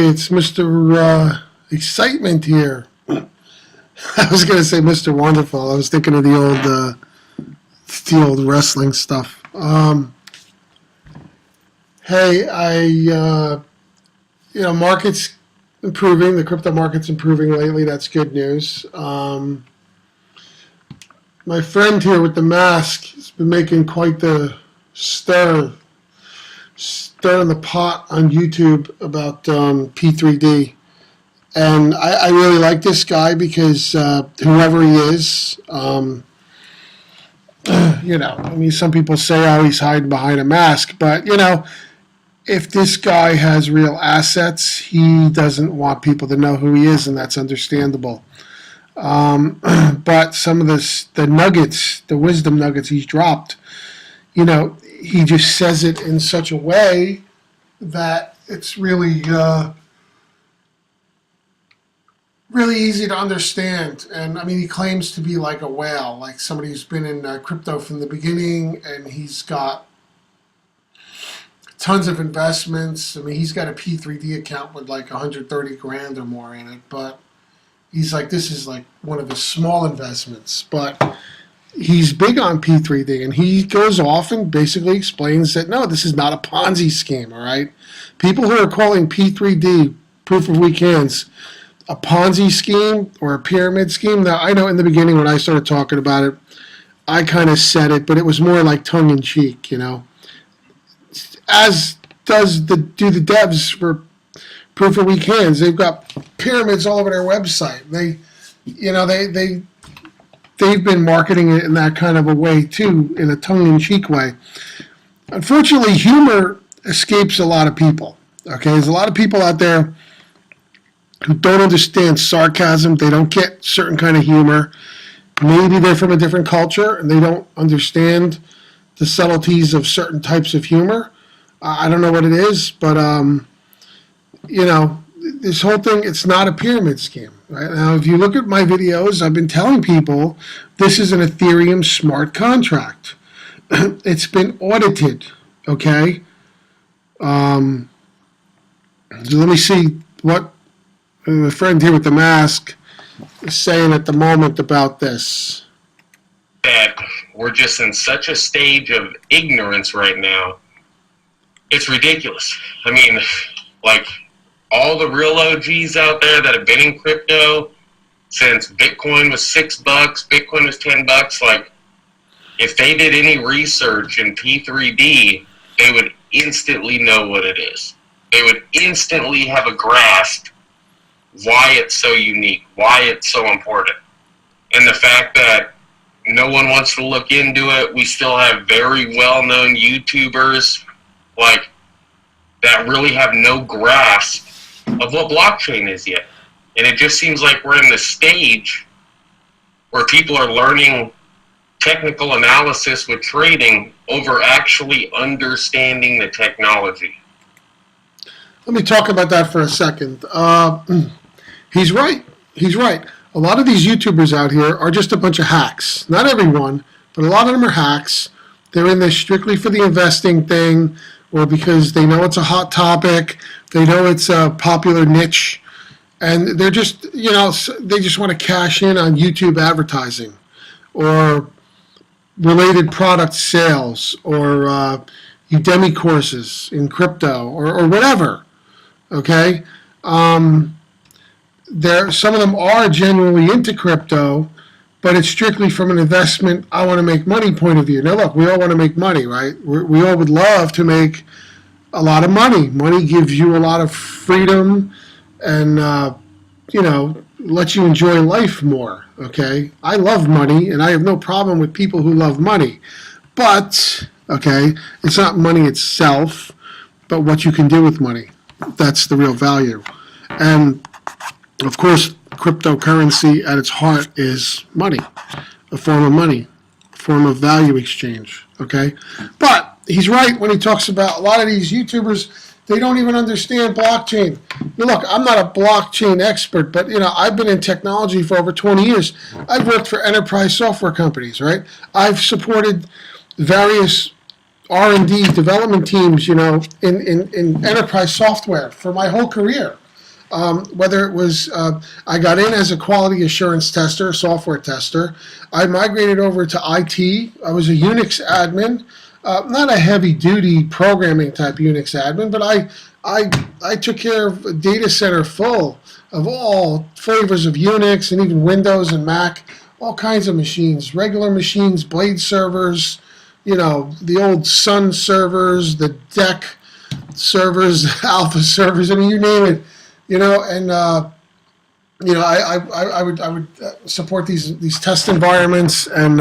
Hey, it's Mr. Excitement here. I was going to say Mr. Wonderful. I was thinking of the old wrestling stuff. Hey, markets improving. The crypto market's improving lately. That's good news. My friend here with the mask has been making quite the stir in the pot on YouTube about P3D. And I really like this guy because whoever he is, some people say, oh, he's hiding behind a mask. But, if this guy has real assets, he doesn't want people to know who he is, and that's understandable. But some of the nuggets, the wisdom nuggets he's dropped, he just says it in such a way that it's really easy to understand. And I mean, he claims to be like a whale, like somebody who's been in crypto from the beginning, and he's got tons of investments. I mean, he's got a P3D account with like 130 grand or more in it, but he's like, this is like one of his small investments. But he's big on P3D, and he goes off and basically explains that, no, this is not a Ponzi scheme, all right? People who are calling P3D, proof of weak hands, a Ponzi scheme or a pyramid scheme. Now, I know in the beginning when I started talking about it, I kind of said it, but it was more like tongue-in-cheek, as do the devs for proof of weak hands. They've got pyramids all over their website. They've been marketing it in that kind of a way too, in a tongue-in-cheek way. Unfortunately, humor escapes a lot of people. Okay, there's a lot of people out there who don't understand sarcasm. They don't get certain kind of humor. Maybe they're from a different culture and they don't understand the subtleties of certain types of humor. I don't know what it is, but this whole thing, it's not a pyramid scheme. Right now, if you look at my videos, I've been telling people this is an Ethereum smart contract. It's been audited, okay? So let me see what my friend here with the mask is saying at the moment about this. That we're just in such a stage of ignorance right now. It's ridiculous. I mean, like, all the real OGs out there that have been in crypto since Bitcoin was $6, Bitcoin was $10, like, if they did any research in P3D, they would instantly know what it is. They would instantly have a grasp why it's so unique, why it's so important. And the fact that no one wants to look into it, we still have very well-known YouTubers, like, that really have no grasp of what blockchain is yet. And it just seems like we're in the stage where people are learning technical analysis with trading over actually understanding the technology. Let me talk about that for a second. He's right. He's right. A lot of these YouTubers out here are just a bunch of hacks. Not everyone, but a lot of them are hacks. They're in this strictly for the investing thing, or because they know it's a hot topic, they know it's a popular niche, and they're just, they just want to cash in on YouTube advertising, or related product sales, or Udemy courses in crypto, or whatever, okay? Some of them are genuinely into crypto, but it's strictly from an investment, I want to make money point of view. Now, look, we all want to make money, right? We all would love to make a lot of money. Money gives you a lot of freedom and, lets you enjoy life more, okay? I love money, and I have no problem with people who love money. But, okay, it's not money itself, but what you can do with money. That's the real value. And, of course, cryptocurrency at its heart is money, a form of money, a form of value exchange, okay? But he's right when he talks about a lot of these YouTubers, they don't even understand blockchain. Now, look, I'm not a blockchain expert, but, I've been in technology for over 20 years. I've worked for enterprise software companies, right? I've supported various R&D development teams, in enterprise software for my whole career. Whether it was I got in as a quality assurance tester, software tester. I migrated over to IT. I was a Unix admin, not a heavy-duty programming type Unix admin, but I took care of a data center full of all flavors of Unix and even Windows and Mac, all kinds of machines, regular machines, blade servers, the old Sun servers, the DEC servers, Alpha servers. I mean, you name it. And I would support these test environments and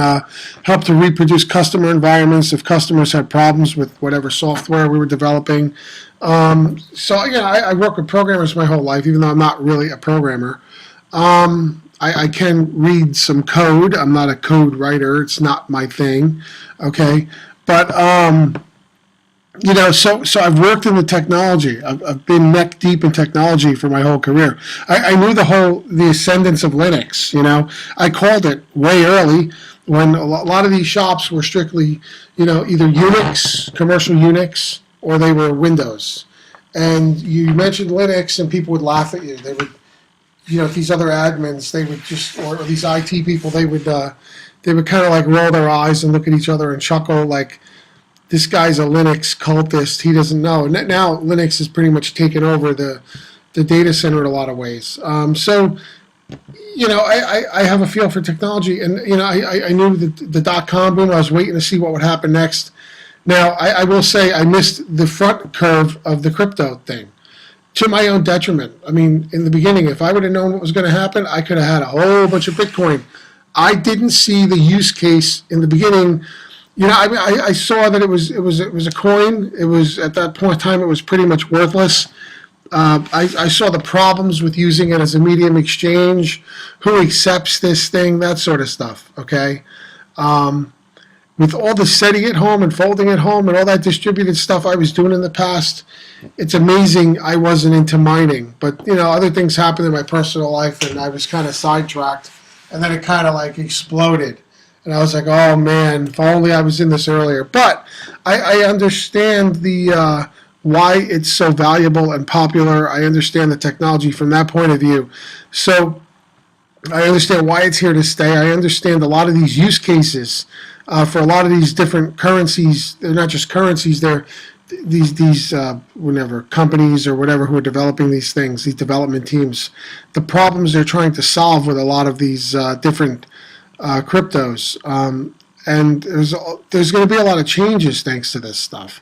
help to reproduce customer environments if customers had problems with whatever software we were developing. So again, I work with programmers my whole life, even though I'm not really a programmer. I can read some code. I'm not a code writer. It's not my thing. Okay, but so I've worked in the technology. I've been neck deep in technology for my whole career. I knew the ascendance of Linux. I called it way early when a lot of these shops were strictly, either Unix, commercial Unix, or they were Windows. And you mentioned Linux, and people would laugh at you. They would, these other admins, they would just, or these IT people, they would kind of like roll their eyes and look at each other and chuckle like, this guy's a Linux cultist. He doesn't know. And now Linux has pretty much taken over the data center in a lot of ways. So, I have a feel for technology, and I knew the .com boom. I was waiting to see what would happen next. Now, I will say I missed the front curve of the crypto thing to my own detriment. I mean, in the beginning, if I would have known what was going to happen, I could have had a whole bunch of Bitcoin. I didn't see the use case in the beginning. I saw that it was a coin. It was, at that point in time, it was pretty much worthless. I saw the problems with using it as a medium exchange. Who accepts this thing? That sort of stuff. Okay, with all the setting at home and folding at home and all that distributed stuff I was doing in the past, it's amazing I wasn't into mining. But other things happened in my personal life, and I was kind of sidetracked, and then it kind of like exploded. And I was like, oh man, if only I was in this earlier. But I understand the why it's so valuable and popular. I understand the technology from that point of view. So I understand why it's here to stay. I understand a lot of these use cases for a lot of these different currencies. They're not just currencies. They're these whatever companies or whatever who are developing these things, these development teams. The problems they're trying to solve with a lot of these different cryptos, and there's going to be a lot of changes thanks to this stuff.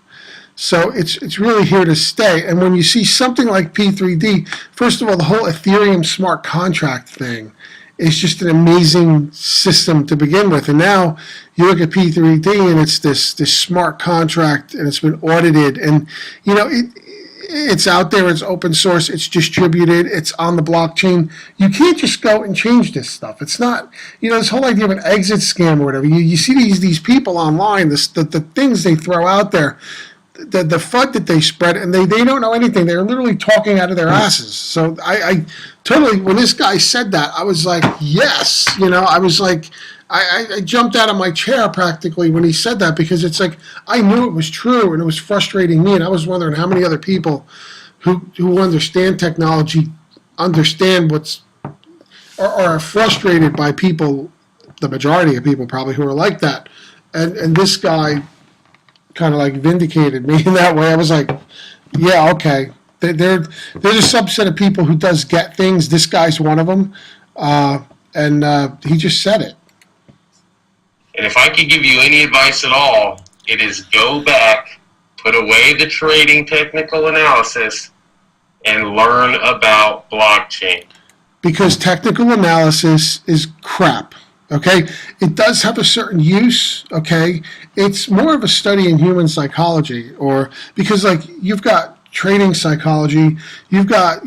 So it's really here to stay. And when you see something like P3D, first of all, the whole Ethereum smart contract thing is just an amazing system to begin with. And now you look at P3D, and it's this smart contract, and it's been audited, and it's out there, it's open source, it's distributed, it's on the blockchain. You can't just go and change this stuff. It's not, this whole idea of an exit scam or whatever. You see these people online, the things they throw out there, the FUD that they spread, and they don't know anything. They're literally talking out of their asses. So I totally, when this guy said that, I was like, yes. I was like, I jumped out of my chair practically when he said that, because it's like I knew it was true, and it was frustrating me, and I was wondering how many other people who understand technology understand or are frustrated by people, the majority of people probably, who are like that, and this guy kind of like vindicated me in that way. I was like, yeah, okay, there's a subset of people who does get things. This guy's one of them, and he just said it. And if I could give you any advice at all, it is go back, put away the trading technical analysis, and learn about blockchain. Because technical analysis is crap. Okay, it does have a certain use. Okay, it's more of a study in human psychology, or because like you've got trading psychology, you've got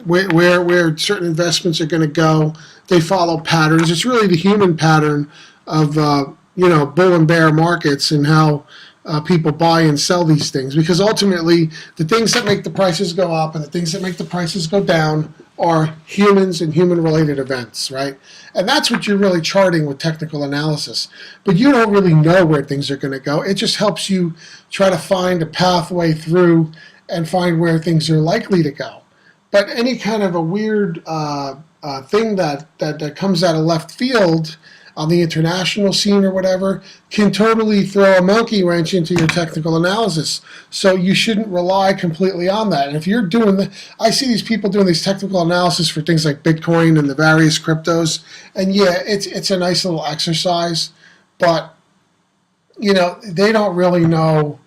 where certain investments are going to go. They follow patterns. It's really the human pattern of bull and bear markets, and how people buy and sell these things. Because ultimately, the things that make the prices go up and the things that make the prices go down are humans and human-related events, right? And that's what you're really charting with technical analysis. But you don't really know where things are going to go. It just helps you try to find a pathway through and find where things are likely to go. but any kind of a weird thing that comes out of left field on the international scene or whatever can totally throw a monkey wrench into your technical analysis. So you shouldn't rely completely on that. And if you're doing I see these people doing these technical analysis for things like Bitcoin and the various cryptos, and yeah, it's a nice little exercise, but they don't really know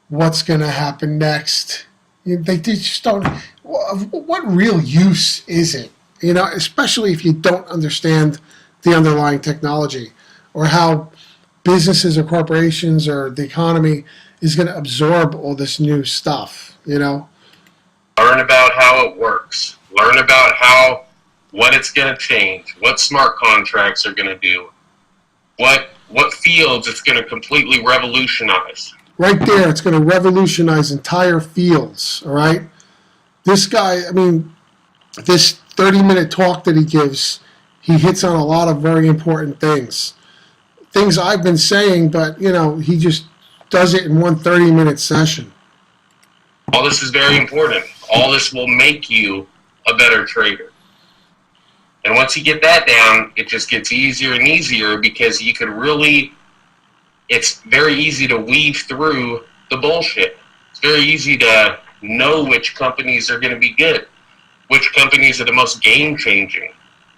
what's going to happen next. They just don't. What real use is it? Especially if you don't understand the underlying technology or how businesses or corporations or the economy is going to absorb all this new stuff. Learn about how it works. Learn about what it's going to change, what smart contracts are going to do, what fields it's going to completely revolutionize. Right there, it's going to revolutionize entire fields, all right? This guy, this 30-minute talk that he gives, he hits on a lot of very important things. Things I've been saying, but, he just does it in one 30-minute session. All this is very important. All this will make you a better trader. And once you get that down, it just gets easier and easier because it's very easy to weave through the bullshit. It's very easy to know which companies are going to be good, which companies are the most game-changing,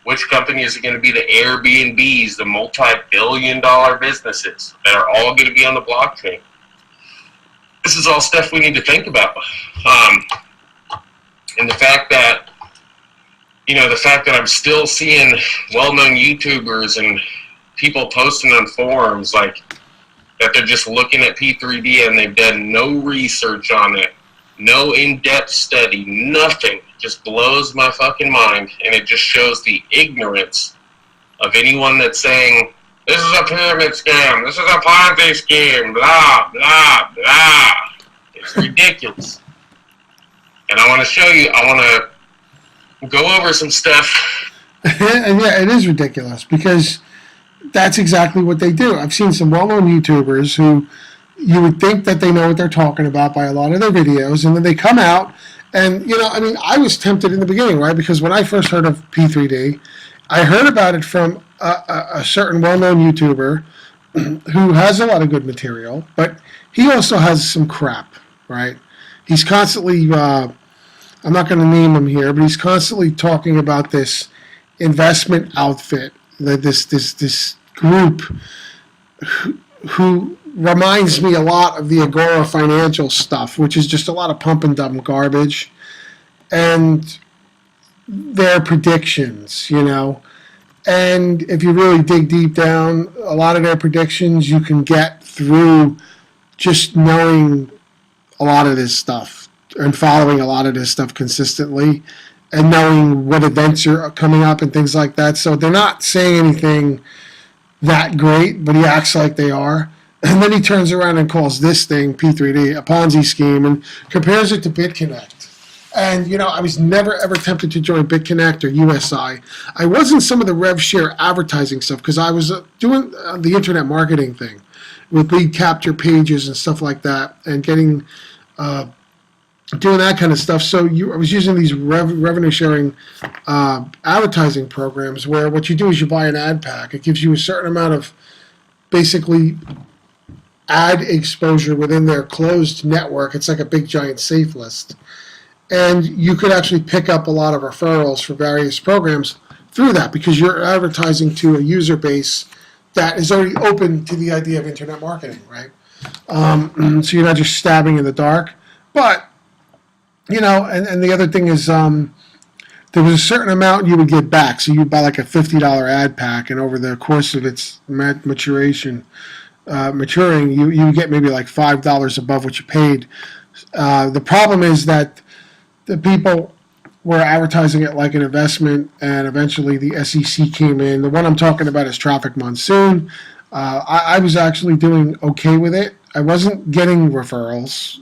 which companies are going to be the Airbnbs, the multi-billion-dollar businesses that are all going to be on the blockchain. This is all stuff we need to think about. And the fact that I'm still seeing well-known YouTubers and people posting on forums like that they're just looking at P3D and they've done no research on it, no in-depth study, nothing, just blows my fucking mind, and it just shows the ignorance of anyone that's saying, this is a pyramid scam, this is a Ponzi scheme, blah, blah, blah. It's ridiculous. And I want to go over some stuff. And yeah, it is ridiculous because that's exactly what they do. I've seen some well-known YouTubers who you would think that they know what they're talking about by a lot of their videos, and then they come out and, I was tempted in the beginning, right? Because when I first heard of P3D, I heard about it from a certain well-known YouTuber who has a lot of good material, but he also has some crap, right? He's constantly, I'm not going to name him here, but he's constantly talking about this investment outfit, this group who reminds me a lot of the Agora Financial stuff, which is just a lot of pump and dump garbage, and their predictions, And if you really dig deep down, a lot of their predictions you can get through just knowing a lot of this stuff and following a lot of this stuff consistently and knowing what events are coming up and things like that. So they're not saying anything that great, but he acts like they are. And then he turns around and calls this thing, P3D, a Ponzi scheme, and compares it to Bitconnect. And, I was never, ever tempted to join Bitconnect or USI. I was in some of the RevShare advertising stuff because I was doing the internet marketing thing with lead capture pages and stuff like that and getting doing that kind of stuff. So I was using these revenue sharing advertising programs where what you do is you buy an ad pack. It gives you a certain amount of basically ad exposure within their closed network. It's like a big giant safe list. And you could actually pick up a lot of referrals for various programs through that because you're advertising to a user base that is already open to the idea of internet marketing, right? So you're not just stabbing in the dark. But, and the other thing is there was a certain amount you would get back. So you'd buy like a $50 ad pack, and over the course of its maturing, you would get maybe like $5 above what you paid. The problem is that the people were advertising it like an investment, and eventually the SEC came in. The one I'm talking about is Traffic Monsoon. I was actually doing okay with it. I wasn't getting referrals,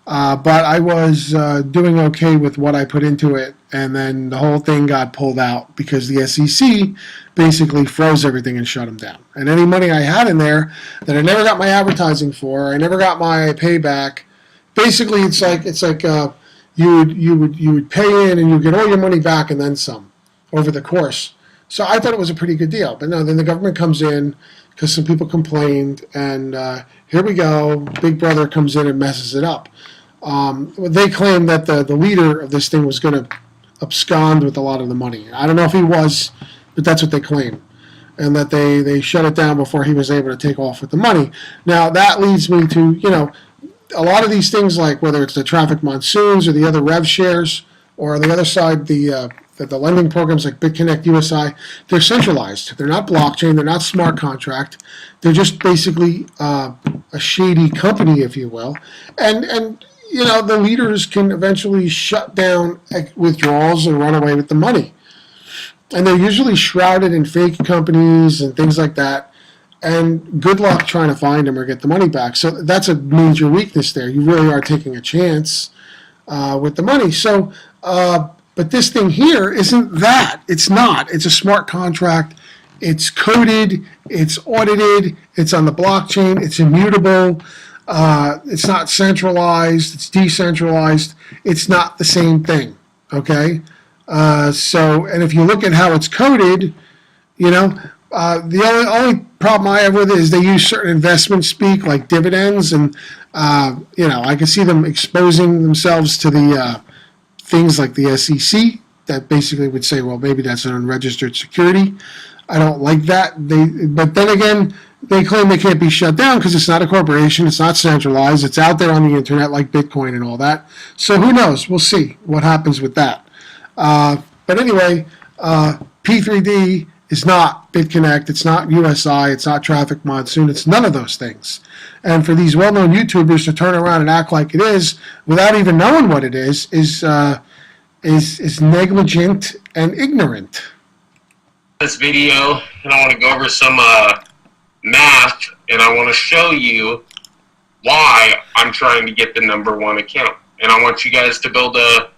but I was doing okay with what I put into it, and then the whole thing got pulled out because the SEC basically froze everything and shut them down. And any money I had in there that I never got my advertising for, I never got my payback. Basically, it's like you would pay in and you get all your money back and then some over the course. So I thought it was a pretty good deal. But no, then the government comes in because some people complained, and here we go. Big Brother comes in and messes it up. They claim that the leader of this thing was going to abscond with a lot of the money. I don't know if he was, but that's what they claim. And that they shut it down before he was able to take off with the money. Now, that leads me to, a lot of these things, like whether it's the traffic monsoons or the other rev shares, or on the other side, the lending programs like Bitconnect, USI, they're centralized. They're not blockchain. They're not smart contract. They're just basically a shady company, if you will. And the leaders can eventually shut down withdrawals and run away with the money. And they're usually shrouded in fake companies and things like that. And good luck trying to find them or get the money back. So that's a major weakness there. You really are taking a chance with the money. So, but this thing here isn't that. It's not. It's a smart contract. It's coded. It's audited. It's on the blockchain. It's immutable. It's not centralized. It's decentralized. It's not the same thing. Okay? And if you look at how it's coded, the only problem I have with it is they use certain investment speak like dividends, and I can see them exposing themselves to the things like the SEC that basically would say, well, maybe that's an unregistered security. I don't like that. But then again, they claim they can't be shut down because it's not a corporation, it's not centralized, it's out there on the internet like Bitcoin and all that. So who knows? We'll see what happens with that. But anyway, P3D is not Bitconnect, it's not USI, it's not Traffic Monsoon, it's none of those things. And for these well-known YouTubers to turn around and act like it is without even knowing what it is negligent and ignorant. This video, and I want to go over some math, and I want to show you why I'm trying to get the #1 account. And I want you guys to build a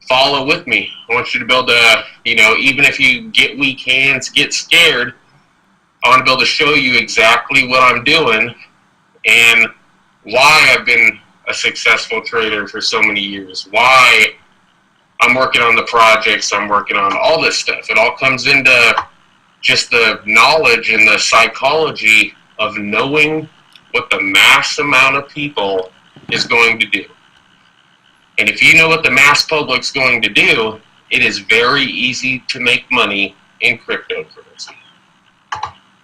follow with me. I want you to build even if you get weak hands, get scared, I want to be able to show you exactly what I'm doing and why I've been a successful trader for so many years, why I'm working on the projects I'm working on, all this stuff. It all comes into just the knowledge and the psychology of knowing what the mass amount of people is going to do. And if you know what the mass public's going to do, it is very easy to make money in cryptocurrency.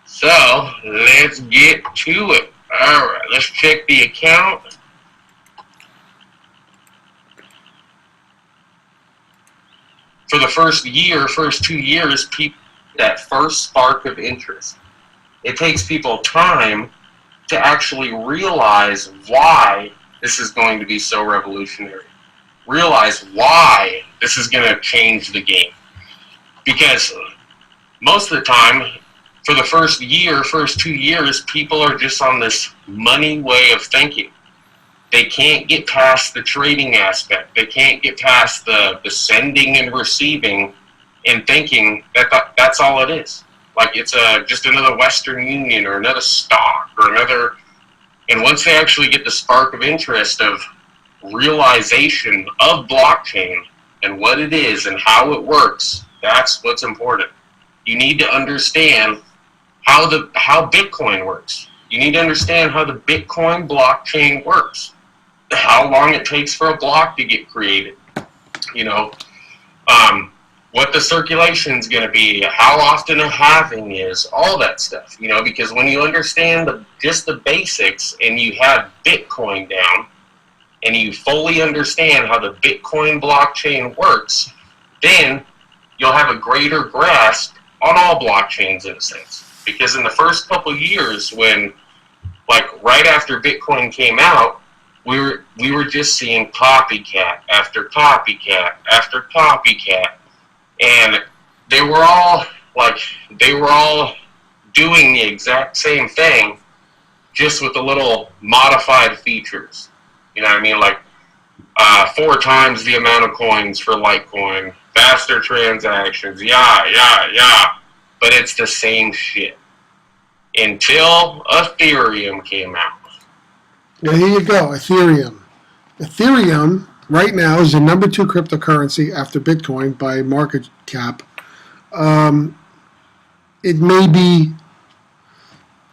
So let's get to it. All right, let's check the account. For the first 2 years, people that first spark of interest. It takes people time to actually realize why this is going to be so revolutionary. Realize why this is going to change the game. Because most of the time, for the first 2 years, people are just on this money way of thinking. They can't get past the trading aspect. They can't get past the sending and receiving and thinking that that's all it is. Like it's just another Western Union or another stock or another. And once they actually get the spark of interest of realization of blockchain and what it is and how it works, that's what's important. You need to understand how Bitcoin works. You need to understand how the Bitcoin blockchain works. How long it takes for a block to get created. What the circulation is going to be, how often a halving is, all that stuff. Because when you understand just the basics and you have Bitcoin down and you fully understand how the Bitcoin blockchain works, then you'll have a greater grasp on all blockchains in a sense. Because in the first couple years when, right after Bitcoin came out, we were just seeing copycat after copycat after copycat, and they were all doing the exact same thing, just with a little modified features. You know what I mean? 4 times the amount of coins for Litecoin, faster transactions, yeah. But it's the same shit until Ethereum came out. Now, here you go, Ethereum. Ethereum right now is the number 2 cryptocurrency after Bitcoin by market cap. Um, it may be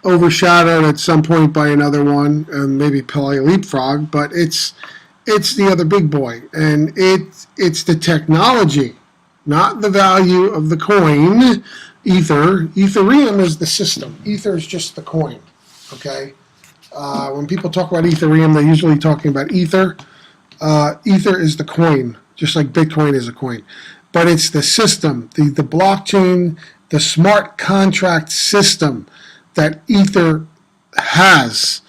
overshadowed at some point by another one, and maybe probably leapfrog, but it's the other big boy, and it's the technology, not the value of the coin. Ethereum is the system. Ether is just the coin. Okay. When people talk about Ethereum, they're usually talking about Ether. Ether is the coin, just like Bitcoin is a coin. But it's the system, the blockchain, the smart contract system that Ether has,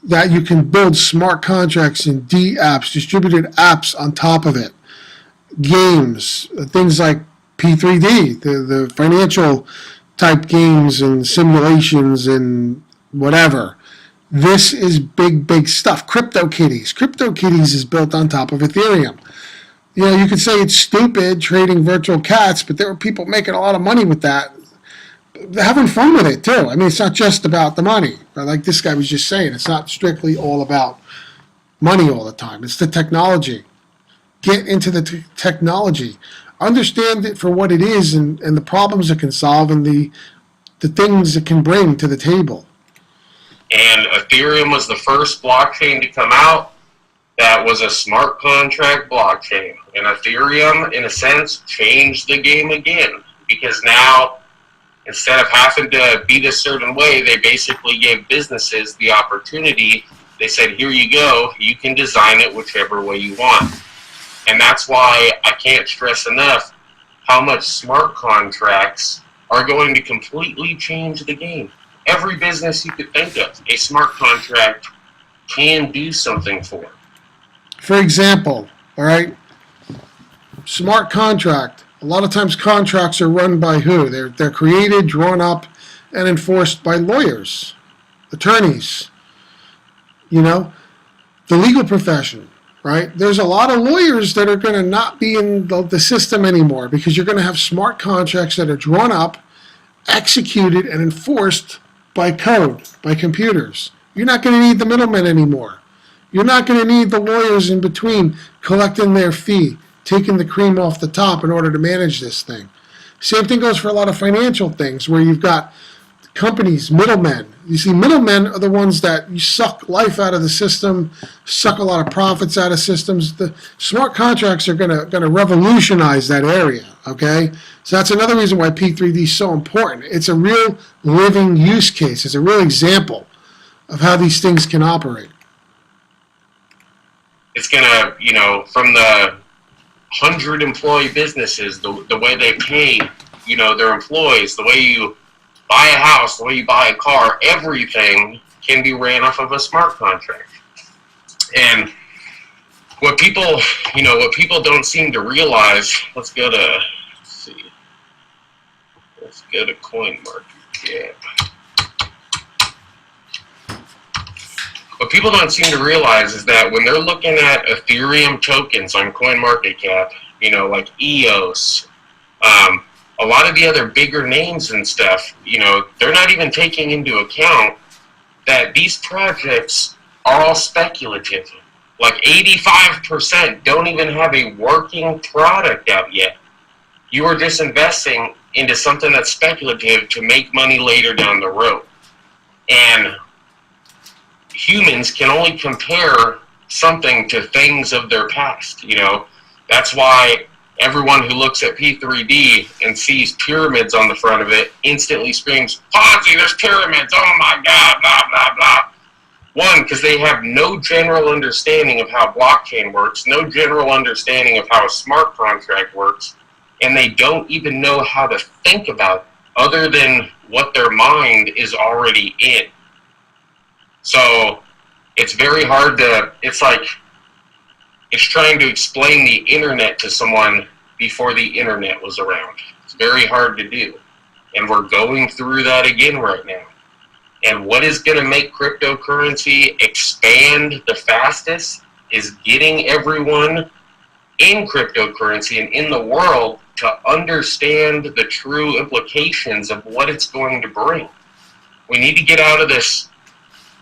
that you can build smart contracts and apps, distributed apps on top of it. Games, things like P3D, the financial type games and simulations and whatever. This is big, big stuff. CryptoKitties. CryptoKitties is built on top of Ethereum. You know, you could say it's stupid trading virtual cats, but there were people making a lot of money with that. They're having fun with it, too. I mean, it's not just about the money. Like this guy was just saying, it's not strictly all about money all the time. It's the technology. Get into the technology. Understand it for what it is and the problems it can solve and the things it can bring to the table. And Ethereum was the first blockchain to come out that was a smart contract blockchain. And Ethereum, in a sense, changed the game again. Because now, instead of having to be this certain way, they basically gave businesses the opportunity. They said, here you go, you can design it whichever way you want. And that's why I can't stress enough how much smart contracts are going to completely change the game. Every business you could think of, a smart contract can do something for. For example, all right, smart contract. A lot of times contracts are run by who? They're created, drawn up, and enforced by lawyers, attorneys, you know, the legal profession, right? There's a lot of lawyers that are going to not be in the system anymore because you're going to have smart contracts that are drawn up, executed, and enforced by code, by computers. You're not going to need the middlemen anymore. You're not going to need the lawyers in between collecting their fee, taking the cream off the top in order to manage this thing. Same thing goes for a lot of financial things where you've got companies, middlemen. You see, middlemen are the ones that you suck life out of the system, suck a lot of profits out of systems. The smart contracts are going to revolutionize that area, okay? So that's another reason why P3D is so important. It's a real living use case. It's a real example of how these things can operate. It's going to, you know, from the 100 employee businesses, the way they pay, you know, their employees, the way you buy a house, the way you buy a car, everything can be ran off of a smart contract. And what people, you know, what people don't seem to realize, let's go to CoinMarketCap. What people don't seem to realize is that when they're looking at Ethereum tokens on CoinMarketCap, you know, like EOS, a lot of the other bigger names and stuff, you know, they're not even taking into account that these projects are all speculative. Like 85% don't even have a working product out yet. You are just investing into something that's speculative to make money later down the road. And humans can only compare something to things of their past, you know. That's why everyone who looks at P3D and sees pyramids on the front of it instantly screams, Ponzi, there's pyramids, oh my God, blah, blah, blah. One, because they have no general understanding of how blockchain works, no general understanding of how a smart contract works, and they don't even know how to think about it other than what their mind is already in. So it's very hard to, it's like, it's trying to explain the internet to someone before the internet was around. It's very hard to do. And we're going through that again right now. And what is going to make cryptocurrency expand the fastest is getting everyone in cryptocurrency and in the world to understand the true implications of what it's going to bring. We need to get out of this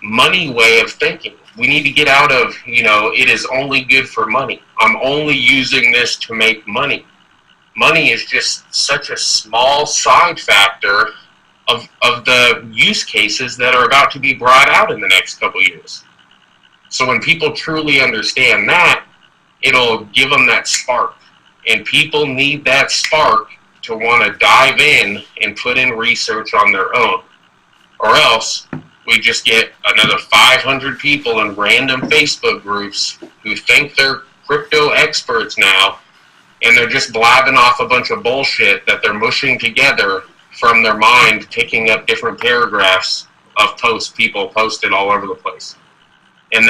money way of thinking. we need to get out of, it is only good for money. I'm only using this to make money. Money is just such a small side factor of the use cases that are about to be brought out in the next couple years. So when people truly understand that, it'll give them that spark. And people need that spark to want to dive in and put in research on their own. Or else we just get another 500 people in random Facebook groups who think they're crypto experts now, and they're just blabbing off a bunch of bullshit that they're mushing together from their mind, picking up different paragraphs of posts people posted all over the place. And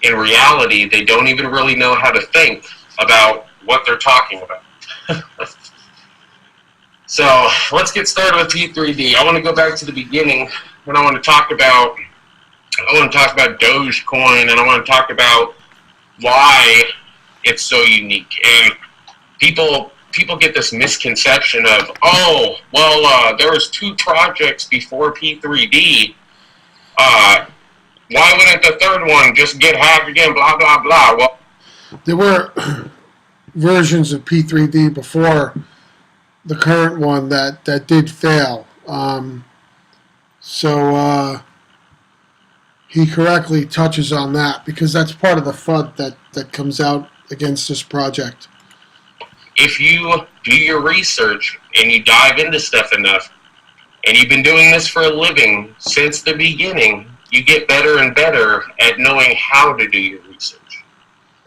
in reality, they don't even really know how to think about what they're talking about. So let's get started with P3D. I want to go back to the beginning, and I want to talk about Dogecoin, and I want to talk about why it's so unique. And people get this misconception of, there was 2 projects before P3D. Why wouldn't the third one just get hacked again? Blah blah blah. Well, there were versions of P3D before the current one that did fail. So he correctly touches on that because that's part of the FUD that comes out against this project. If you do your research and you dive into stuff enough, and you've been doing this for a living since the beginning, you get better and better at knowing how to do your research.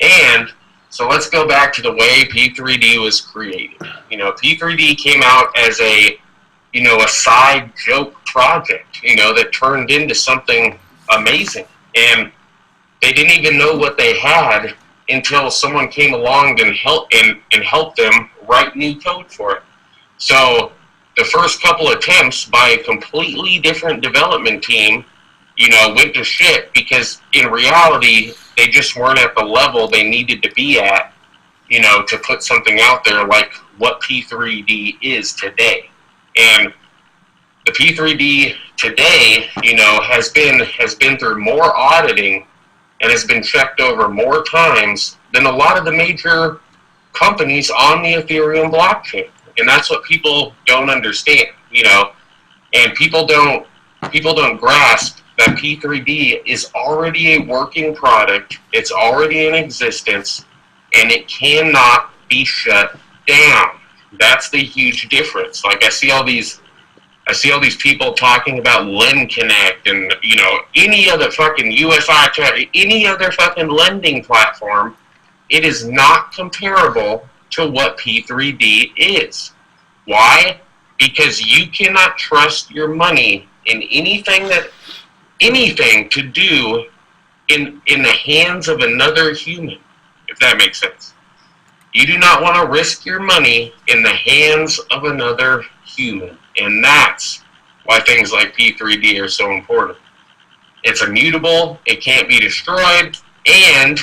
And so let's go back to the way P3D was created. P3D came out as a side joke project, that turned into something amazing. And they didn't even know what they had until someone came along and helped them write new code for it. So the first couple attempts by a completely different development team, went to shit because in reality, they just weren't at the level they needed to be at, to put something out there like what P3D is today. And the P3D today, has been through more auditing and has been checked over more times than a lot of the major companies on the Ethereum blockchain. And that's what people don't understand, and people don't grasp that P3D is already a working product, it's already in existence, and it cannot be shut down. That's the huge difference. Like I see all these people talking about Bitconnect and any other fucking USI, any other fucking lending platform. It is not comparable to what P3D is. Why? Because you cannot trust your money in anything to do in the hands of another human, if that makes sense. You do not want to risk your money in the hands of another human. And that's why things like P3D are so important. It's immutable, it can't be destroyed, and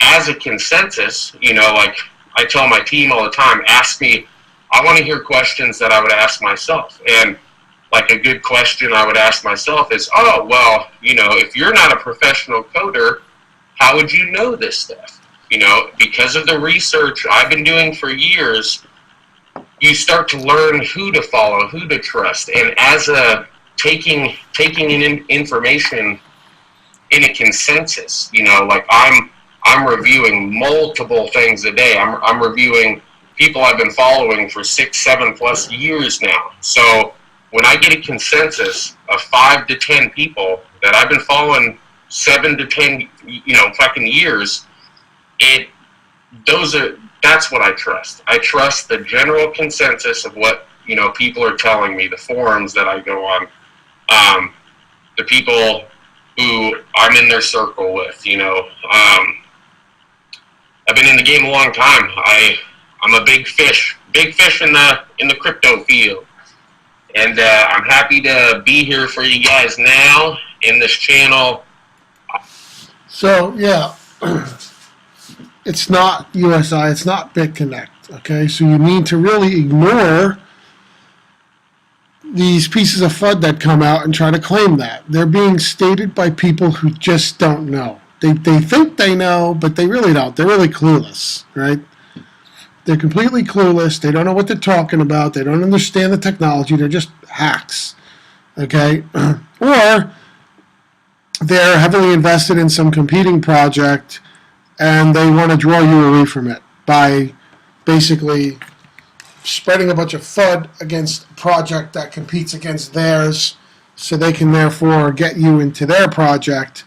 as a consensus, like I tell my team all the time, ask me, I want to hear questions that I would ask myself. And like a good question I would ask myself is, if you're not a professional coder, how would you know this stuff? Because of the research I've been doing for years, you start to learn who to follow, who to trust. And as taking in information in a consensus, like I'm reviewing multiple things a day. I'm reviewing people I've been following for 6-7+ years now. So when I get a consensus of 5 to 10 people that I've been following 7 to 10, fucking years, that's what I trust. I trust the general consensus of what, people are telling me, the forums that I go on, the people who I'm in their circle with, I've been in the game a long time. I'm a big fish in the crypto field. And I'm happy to be here for you guys now in this channel. So, yeah, it's not USI, it's not Bitconnect, okay? So you need to really ignore these pieces of FUD that come out and try to claim that. They're being stated by people who just don't know. They think they know, but they really don't. They're really clueless, right? They're completely clueless. They don't know what they're talking about. They don't understand the technology. They're just hacks, okay? Or they're heavily invested in some competing project and they want to draw you away from it by basically spreading a bunch of FUD against a project that competes against theirs so they can therefore get you into their project.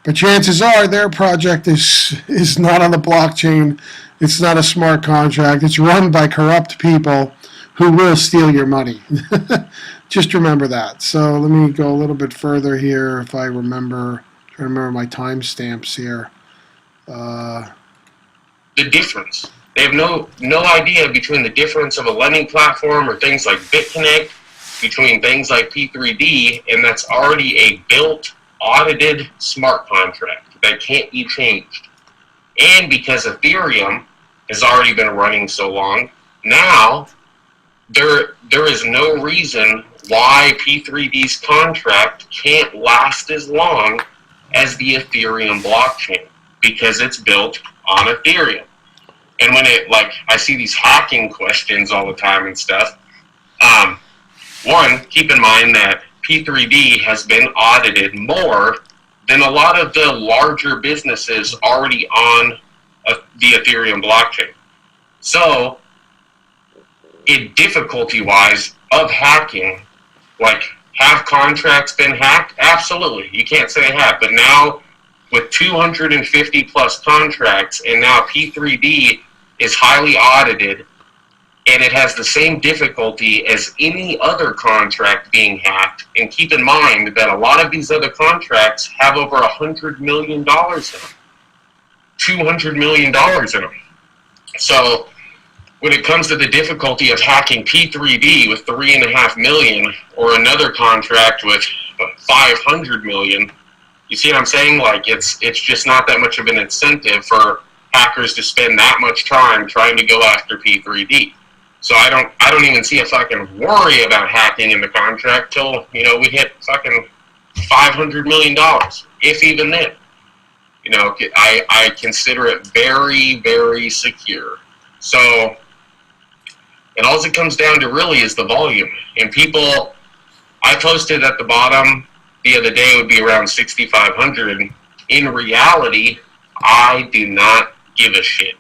But chances are their project is not on the blockchain. It's not a smart contract. It's run by corrupt people who will steal your money. Just remember that. So let me go a little bit further here if I remember. Try to remember my timestamps here. The difference. They have no idea between the difference of a lending platform or things like Bitconnect, between things like P3D, and that's already a built, audited smart contract that can't be changed. And because Ethereum has already been running so long, now there is no reason why P3D's contract can't last as long as the Ethereum blockchain, because it's built on Ethereum. And when I see these hacking questions all the time and stuff, one, keep in mind that P3D has been audited more than a lot of the larger businesses already on the Ethereum blockchain. So, difficulty-wise of hacking, have contracts been hacked? Absolutely. You can't say they have. But now, with 250 plus contracts, and now P3D is highly audited, and it has the same difficulty as any other contract being hacked. And keep in mind that a lot of these other contracts have over $100 million in them, $200 million in them. So when it comes to the difficulty of hacking P3D with 3.5 million, or another contract with 500 million, you see what I'm saying? It's just not that much of an incentive for hackers to spend that much time trying to go after P3D. So I don't even see a fucking worry about hacking in the contract till, we hit fucking $500 million, if even then. I consider it very, very secure. So, and all it comes down to really is the volume. And people, I posted at the bottom the other day would be around 6,500. In reality, I do not give a shit.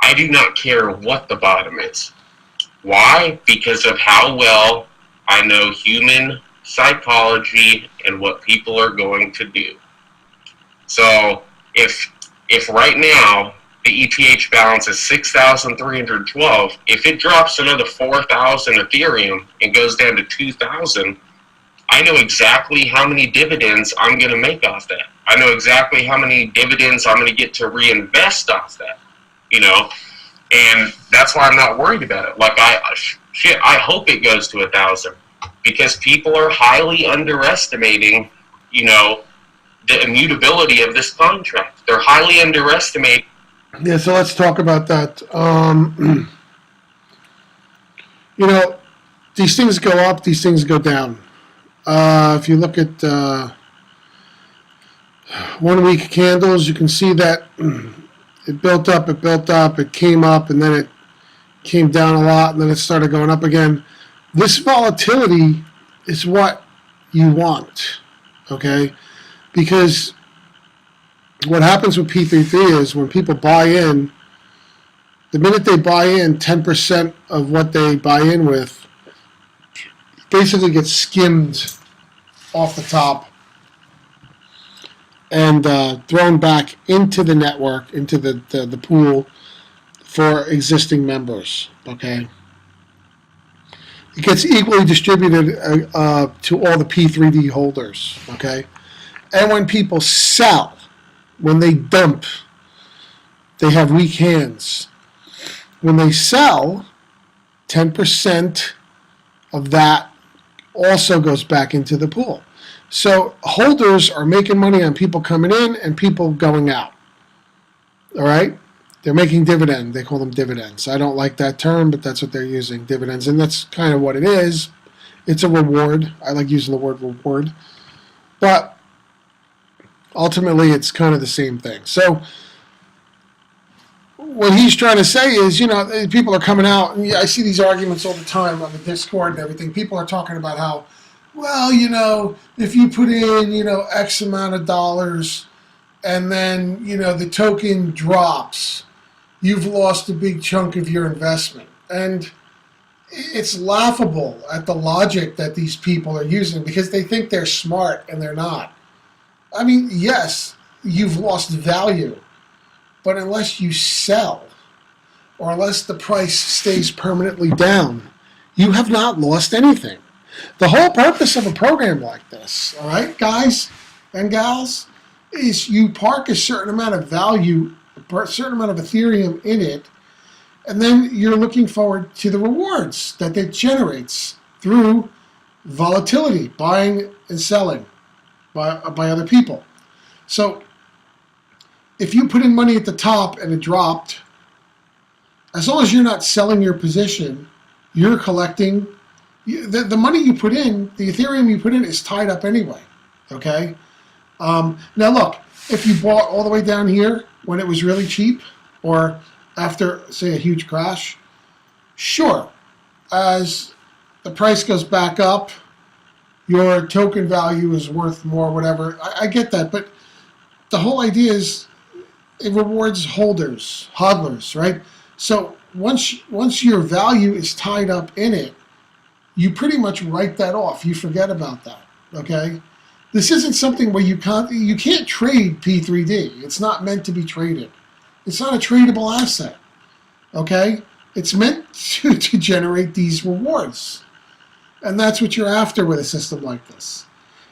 I do not care what the bottom is. Why? Because of how well I know human psychology and what people are going to do. So if right now the ETH balance is 6,312, if it drops another 4,000 Ethereum and goes down to 2,000, I know exactly how many dividends I'm going to make off that. I know exactly how many dividends I'm going to get to reinvest off that, and that's why I'm not worried about it. I hope it goes to 1,000, because people are highly underestimating, the immutability of this contract. They're highly underestimating. Yeah, so let's talk about that. These things go up, these things go down. If you look at 1 week candles, you can see that it built up, it came up, and then it came down a lot, and then it started going up again. This volatility is what you want, okay? Because what happens with P3D is when people buy in, the minute they buy in, 10% of what they buy in with basically gets skimmed off the top and thrown back into the network, into the pool for existing members, okay? It gets equally distributed to all the P3D holders, okay? And when people sell, when they dump, they have weak hands. When they sell, 10% of that also goes back into the pool. So holders are making money on people coming in and people going out. All right? They're making dividend. They call them dividends. I don't like that term, but that's what they're using, dividends. And that's kind of what it is. It's a reward. I like using the word reward. But ultimately, it's kind of the same thing. So what he's trying to say is, people are coming out, and I see these arguments all the time on the Discord and everything. People are talking about how, well, if you put in, X amount of dollars and then, the token drops, you've lost a big chunk of your investment. And it's laughable at the logic that these people are using because they think they're smart and they're not. I mean, yes, you've lost value, but unless you sell or unless the price stays permanently down, you have not lost anything. The whole purpose of a program like this, all right, guys and gals, is you park a certain amount of value, a certain amount of Ethereum in it, and then you're looking forward to the rewards that it generates through volatility, buying and selling by other people. So if you put in money at the top and it dropped, as long as you're not selling your position, you're collecting. The money you put in, the Ethereum you put in, is tied up anyway. Okay? Now look, if you bought all the way down here when it was really cheap, or after, say, a huge crash, sure, as the price goes back up, your token value is worth more, whatever. I get that, but the whole idea is it rewards holders, hodlers, right? So once your value is tied up in it, you pretty much write that off. You forget about that, okay? This isn't something where you can't trade P3D. It's not meant to be traded. It's not a tradable asset, okay? It's meant to generate these rewards. And that's what you're after with a system like this.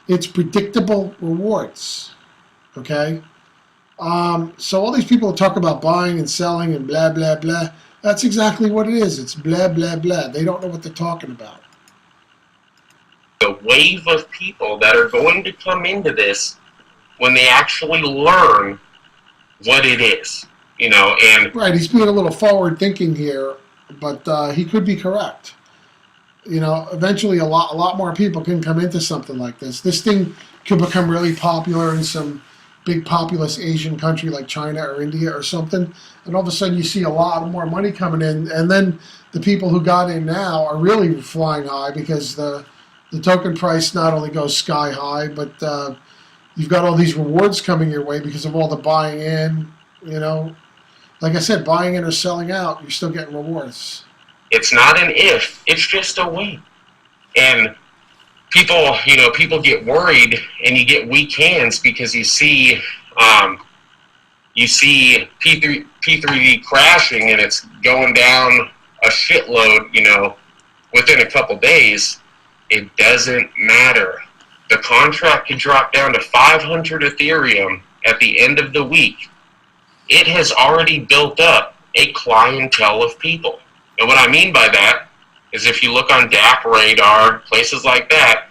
It's predictable rewards, okay? So all these people talk about buying and selling and blah, blah, blah. That's exactly what it is. It's blah, blah, blah. They don't know what they're talking about. The wave of people that are going to come into this when they actually learn what it is, and... Right, he's being a little forward thinking here, but he could be correct. Eventually a lot more people can come into something like this. This thing could become really popular in some big populous Asian country like China or India or something, and all of a sudden you see a lot more money coming in, and then the people who got in now are really flying high because the token price not only goes sky high, but you've got all these rewards coming your way because of all the buying in, Like I said, buying in or selling out, you're still getting rewards. It's not an if, it's just a when. And people get worried and you get weak hands because you see P3D crashing and it's going down a shitload, within a couple days. It doesn't matter. The contract could drop down to 500 Ethereum at the end of the week. It has already built up a clientele of people. And what I mean by that is if you look on DApp Radar, places like that,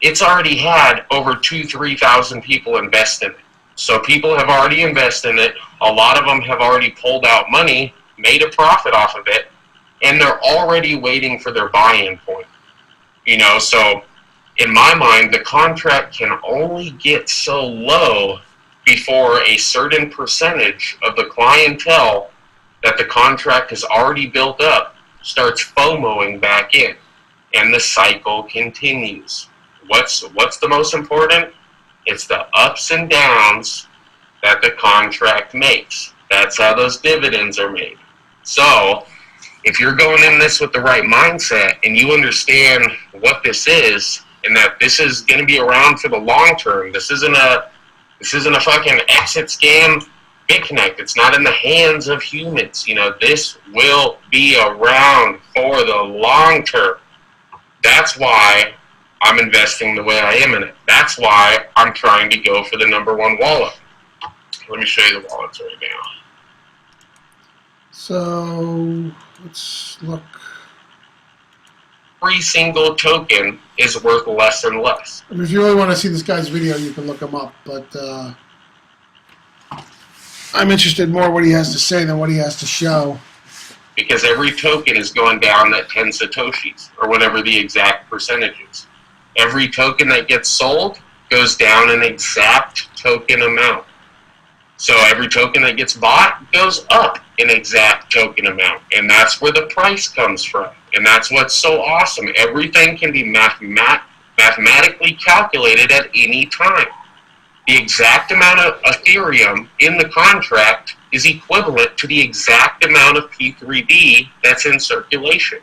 it's already had over 2,000-3,000 people invest in it. So people have already invested in it. A lot of them have already pulled out money, made a profit off of it, and they're already waiting for their buy-in point. So in my mind, the contract can only get so low before a certain percentage of the clientele that the contract has already built up starts FOMO'ing back in, and the cycle continues. What's the most important? It's the ups and downs that the contract makes. That's how those dividends are made. So if you're going in this with the right mindset and you understand what this is and that this is going to be around for the long term, this isn't a fucking exit scam Bitconnect. It's not in the hands of humans. This will be around for the long term. That's why I'm investing the way I am in it. That's why I'm trying to go for the number one wallet. Let me show you the wallets right now. So let's look. Every single token is worth less and less. I mean, if you really want to see this guy's video, you can look him up. But I'm interested more what he has to say than what he has to show. because every token is going down at 10 satoshis, or whatever the exact percentage is. Every token that gets sold goes down an exact token amount. So every token that gets bought goes up an exact token amount. And that's where the price comes from. And that's what's so awesome. Everything can be mathematically calculated at any time. The exact amount of Ethereum in the contract is equivalent to the exact amount of P3D that's in circulation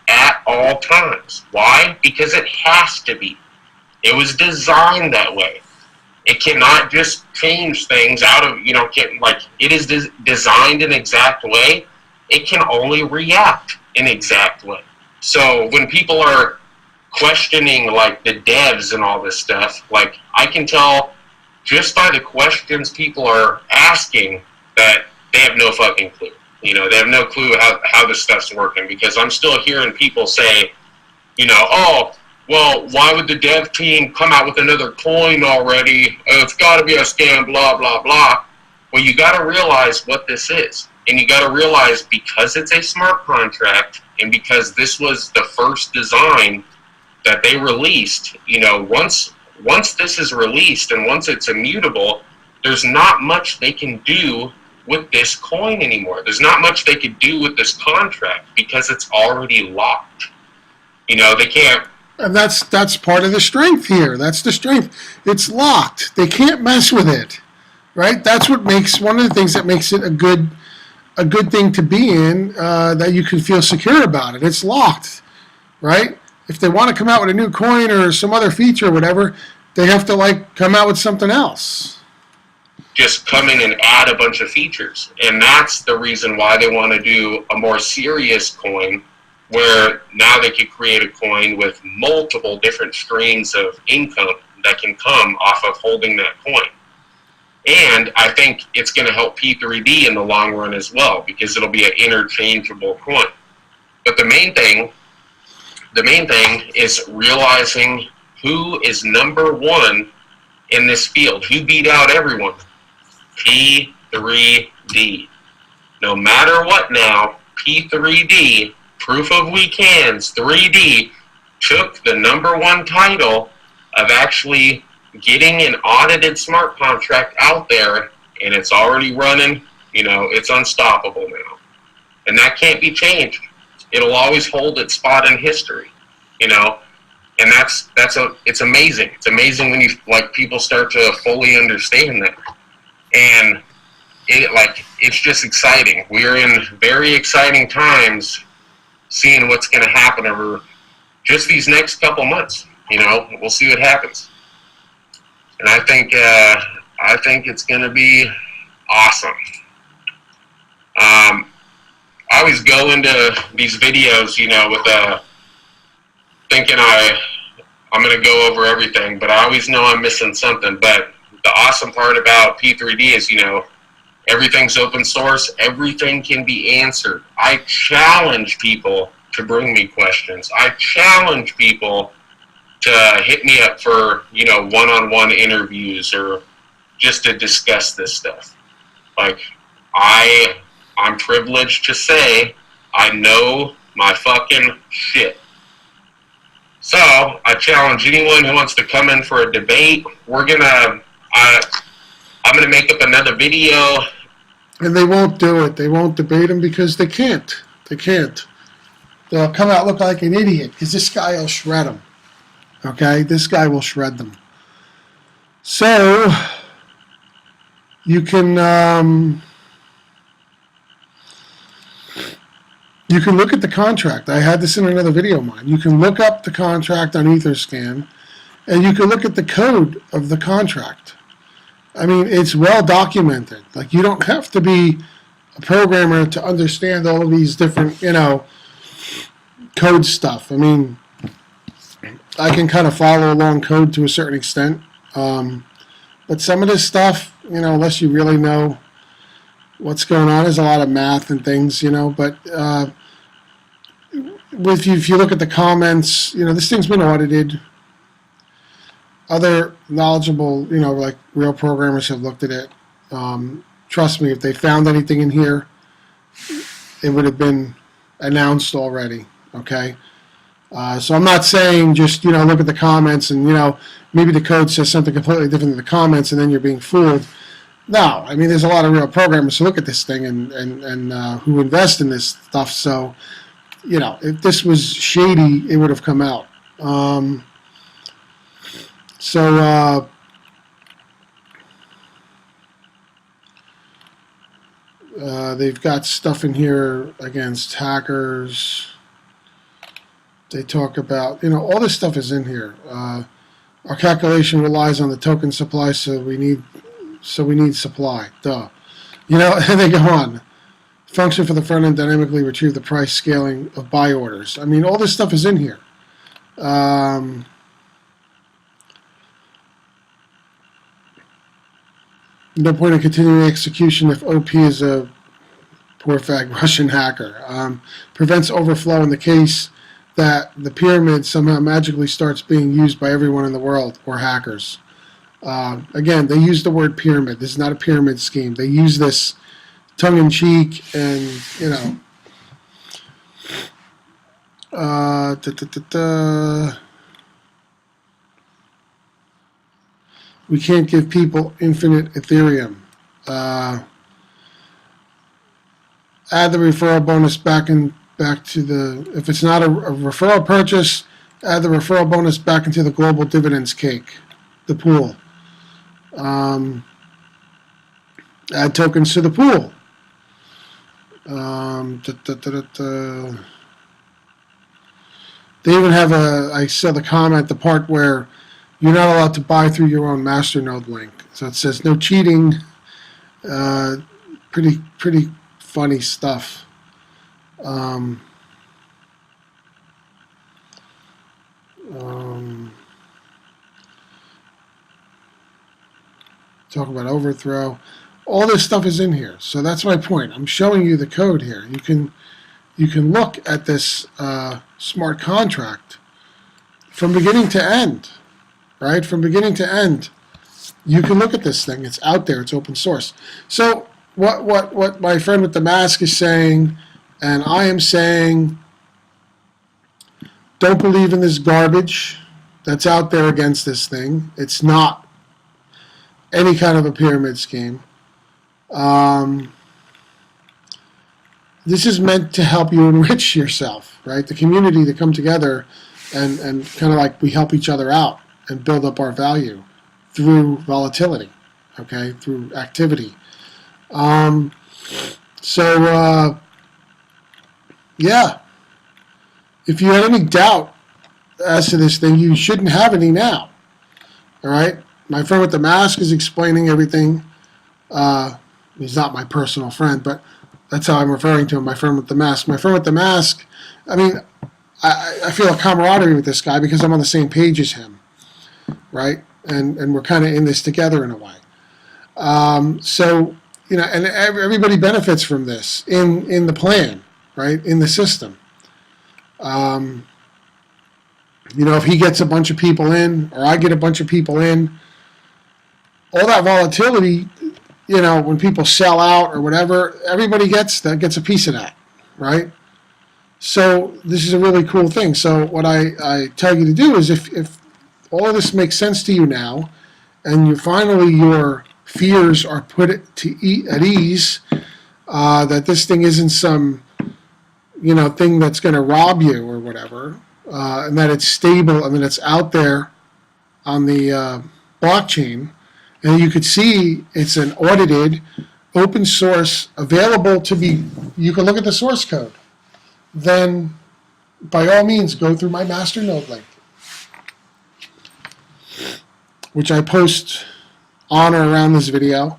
at all times. Why? Because it has to be. It was designed that way. It cannot just change things out of, it is designed an exact way. It can only react an exact way. So when people are questioning, like, the devs and all this stuff, like, I can tell just by the questions people are asking that they have no fucking clue. They have no clue how this stuff's working, because I'm still hearing people say, oh, well, why would the dev team come out with another coin already? It's got to be a scam, blah, blah, blah. Well, you got to realize what this is. And you got to realize, because it's a smart contract, and because this was the first design that they released, once this is released and once it's immutable, there's not much they can do with this coin anymore. There's not much they could do with this contract, because it's already locked. They can't. And that's part of the strength here. That's the strength. It's locked. They can't mess with it, right? That's what makes, one of the things that makes it a good thing to be in, that you can feel secure about it. It's locked, right? If they want to come out with a new coin or some other feature or whatever, they have to come out with something else. Just come in and add a bunch of features. And that's the reason why they want to do a more serious coin, where now they could create a coin with multiple different streams of income that can come off of holding that coin. And I think it's going to help P3D in the long run as well, because it'll be an interchangeable coin. But the main thing is realizing who is number one in this field, who beat out everyone. P3D. No matter what now, P3D, Proof of We Can's 3D, took the number one title of actually getting an audited smart contract out there, and it's already running. It's unstoppable now. And that can't be changed. It'll always hold its spot in history, and it's amazing. It's amazing when people start to fully understand that. And it's just exciting. We're in very exciting times, seeing what's going to happen over just these next couple months. We'll see what happens. And I think it's going to be awesome. I always go into these videos, with thinking I'm going to go over everything, but I always know I'm missing something. But the awesome part about P3D is, everything's open source. Everything can be answered. I challenge people to bring me questions. I challenge people to hit me up for, one-on-one interviews, or just to discuss this stuff. I'm privileged to say I know my fucking shit. So I challenge anyone who wants to come in for a debate. I'm gonna make up another video. And they won't do it. They won't debate them because they can't. They can't. They'll come out look like an idiot, because this guy will shred them. Okay? This guy will shred them. So, you can look at the contract. I had this in another video of mine. You can look up the contract on Etherscan, and you can look at the code of the contract. I mean, it's well documented. You don't have to be a programmer to understand all of these different, code stuff. I mean, I can kind of follow along code to a certain extent. But some of this stuff, unless you really know what's going on, there's a lot of math and things, But if you look at the comments, this thing's been audited. Other knowledgeable, real programmers have looked at it. Trust me, if they found anything in here, it would have been announced already. Okay. So I'm not saying just, look at the comments and, maybe the code says something completely different than the comments and then you're being fooled. No, I mean, there's a lot of real programmers who look at this thing and who invest in this stuff. So, if this was shady, it would have come out. They've got stuff in here against hackers. They talk about, all this stuff is in here. Our calculation relies on the token supply, so we need supply. Duh. And they go on. Function for the front end dynamically retrieve the price scaling of buy orders. I mean, all this stuff is in here. No point in continuing execution if OP is a poor fag Russian hacker. Prevents overflow in the case that the pyramid somehow magically starts being used by everyone in the world or hackers. Again, they use the word pyramid. This is not a pyramid scheme. They use this tongue-in-cheek and, we can't give people infinite Ethereum. Add the referral bonus back to the, if it's not a referral purchase, add the referral bonus back into the global dividends cake, the pool. Add tokens to the pool. They even have I saw the comment, the part where you're not allowed to buy through your own masternode link. So it says no cheating. Pretty funny stuff. Talk about overthrow. All this stuff is in here. So that's my point. I'm showing you the code here. You can look at this smart contract from beginning to end, right? From beginning to end. You can look at this thing. It's out there. It's open source. So what my friend with the mask is saying, and I am saying, don't believe in this garbage that's out there against this thing. It's not any kind of a pyramid scheme. This is meant to help you enrich yourself, right? The community to come together and kind of like we help each other out and build up our value through volatility, okay, through activity. Yeah, if you had any doubt as to this thing, you shouldn't have any now, all right? My friend with the mask is explaining everything. He's not my personal friend, but that's how I'm referring to him, my friend with the mask. My friend with the mask, I mean, I feel a camaraderie with this guy because I'm on the same page as him, right? And we're kind of in this together in a way. And everybody benefits from this in the plan, right? In the system. If he gets a bunch of people in, or I get a bunch of people in, all that volatility, when people sell out or whatever, everybody gets a piece of that, right? So this is a really cool thing. So what I tell you to do is if all of this makes sense to you now, and your fears are put at ease, that this thing isn't some thing that's going to rob you or whatever, and that it's stable and that it's out there on the blockchain, and you could see it's an audited, open source, available to be, you can look at the source code, then by all means go through my masternode link, which I post on or around this video,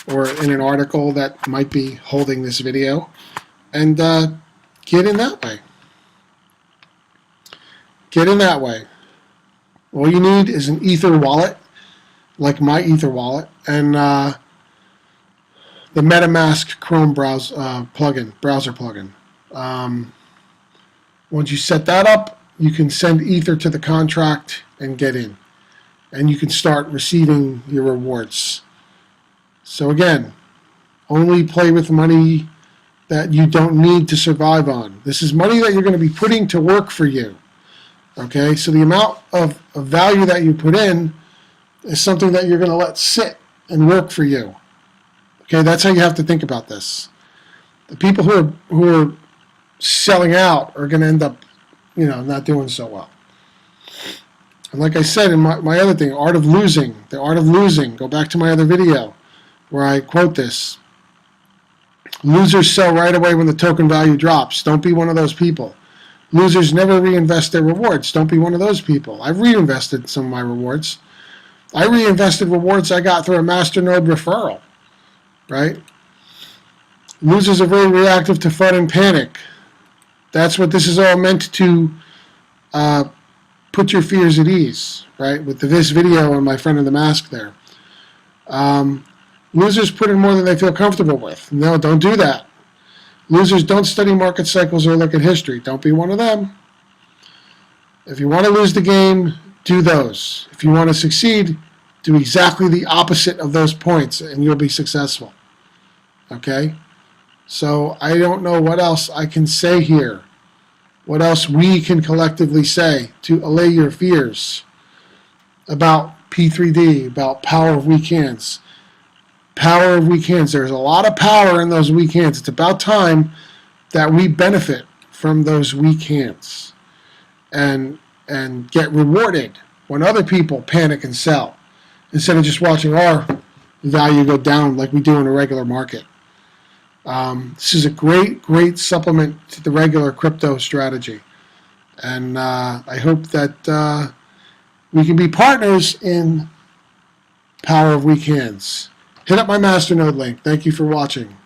or in an article that might be holding this video, and get in that way. Get in that way. All you need is an Ether wallet, like my Ether wallet, and the MetaMask Chrome browser plugin. Once you set that up, you can send Ether to the contract and get in. And you can start receiving your rewards. So again, only play with money that you don't need to survive on. This is money that you're going to be putting to work for you. Okay, so the amount of value that you put in is something that you're going to let sit and work for you. Okay, that's how you have to think about this. The people who are selling out are going to end up, not doing so well. And like I said in my other thing, the art of losing, go back to my other video where I quote this. Losers sell right away when the token value drops. Don't be one of those people. Losers never reinvest their rewards. Don't be one of those people. I've reinvested some of my rewards. I reinvested rewards I got through a masternode referral, right? Losers are very reactive to FUD and panic. That's what this is all meant to put your fears at ease, right? With this video and my friend in the mask there. Losers put in more than they feel comfortable with. No, don't do that. Losers don't study market cycles or look at history. Don't be one of them. If you want to lose the game, do those. If you want to succeed, do exactly the opposite of those points and you'll be successful. Okay? So I don't know what else I can say here. What else we can collectively say to allay your fears about P3D, about power of weak hands. Power of weak hands. There's a lot of power in those weak hands. It's about time that we benefit from those weak hands and get rewarded when other people panic and sell instead of just watching our value go down like we do in a regular market. This is a great supplement to the regular crypto strategy. And I hope that we can be partners in power of weak hands. Hit up my masternode link. Thank you for watching.